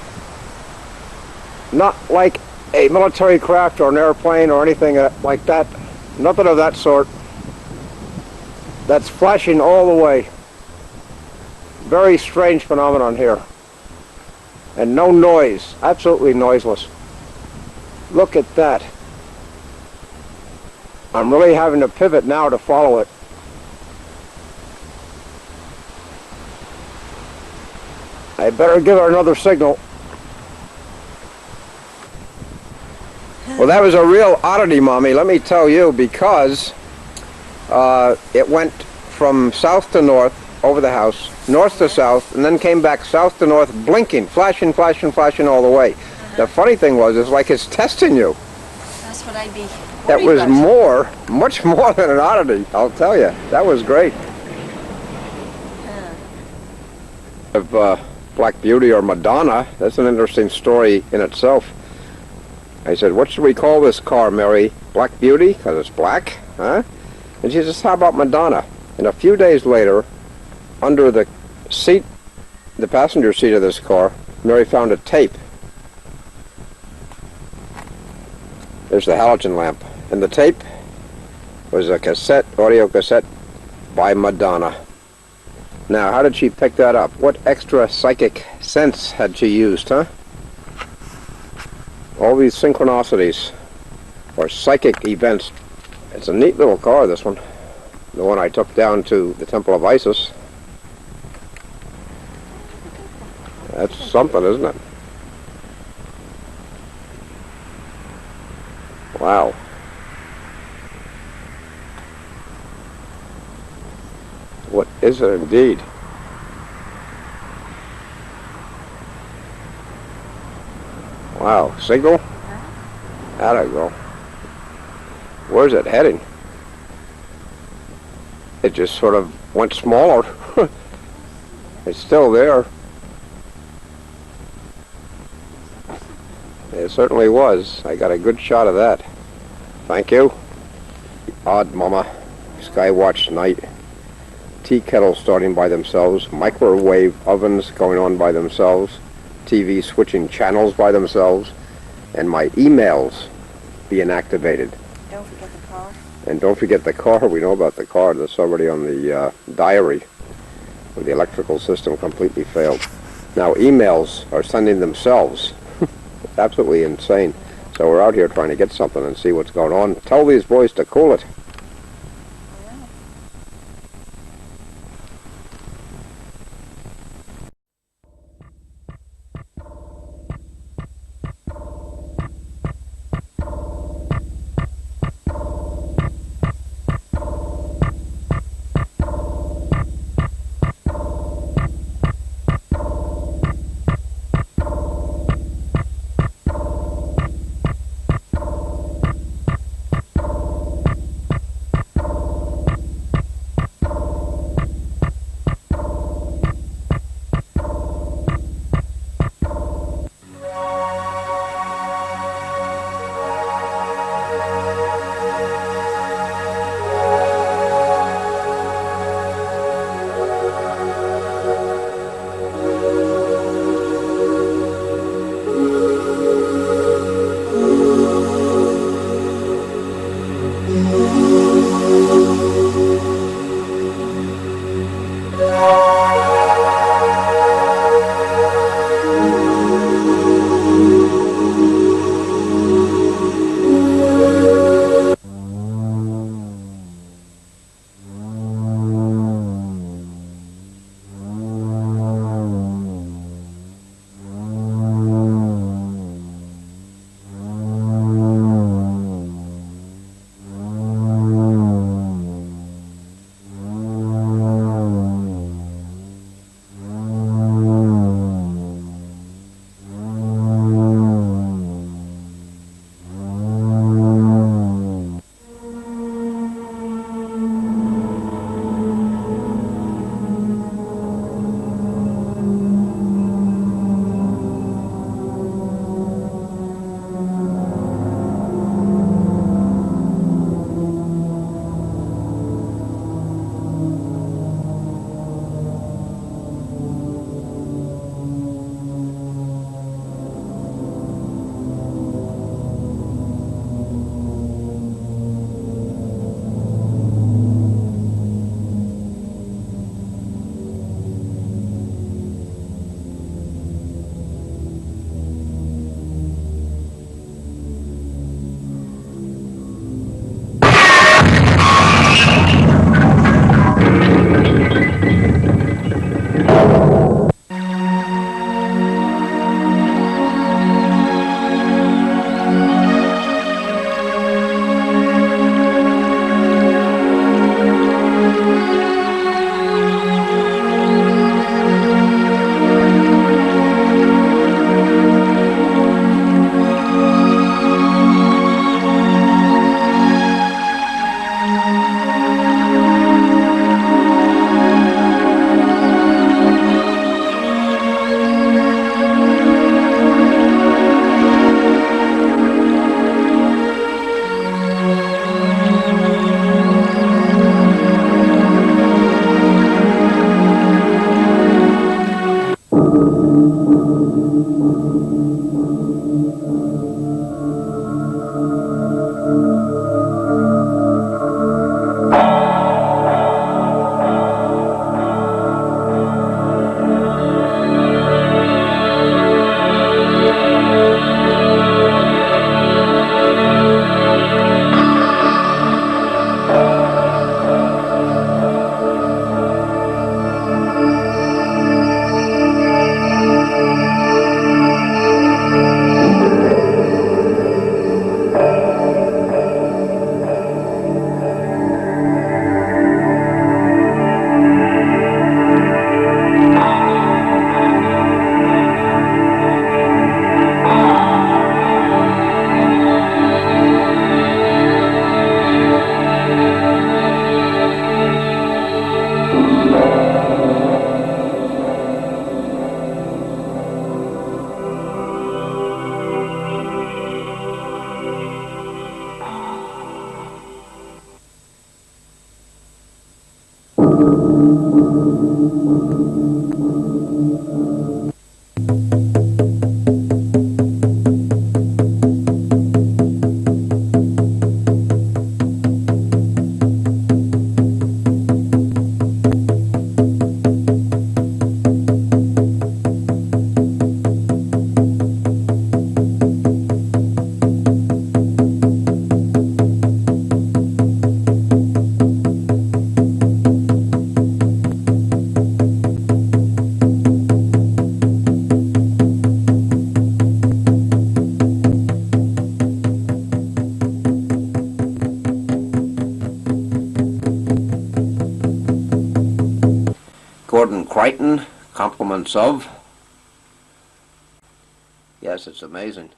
Not like a military craft or an airplane or anything like that. Nothing of that sort. That's flashing all the way. Very strange phenomenon here. And no noise. Absolutely noiseless. Look at that. I'm really having to pivot now to follow it. I better give her another signal. Well, that was a real oddity, Mommy, let me tell you, because it went from south to north over the house, north to south, and then came back south to north, blinking, flashing, flashing, flashing all the way. The funny thing was, it's like it's testing you. That's what I'd be. That was more, much more than an oddity, I'll tell you. That was great. Of Black Beauty or Madonna, that's an interesting story in itself. I said, what should we call this car, Mary? Black Beauty? Because it's black? Huh? And she says, how about Madonna? And a few days later, under the seat, the passenger seat of this car, Mary found a tape. There's the halogen lamp. And the tape was a cassette, audio cassette by Madonna. Now, how did she pick that up? What extra psychic sense had she used, huh? All these synchronicities or psychic events. It's a neat little car, this one. The one I took down to the Temple of Isis. That's something, isn't it? Wow. What is it indeed? Wow. Signal? There we go. Where's it heading? It just sort of went smaller. It's still there. It certainly was. I got a good shot of that. Thank you. Odd mama. Skywatch night. Tea kettles starting by themselves. Microwave ovens going on by themselves. TV switching channels by themselves. And my emails being activated. Don't forget the car. And don't forget the car. We know about the car. That's already on the diary. When the electrical system completely failed. Now emails are sending themselves. It's absolutely insane. So we're out here trying to get something and see what's going on. Tell these boys to cool it. Gordon Crichton, compliments of. Yes, it's amazing.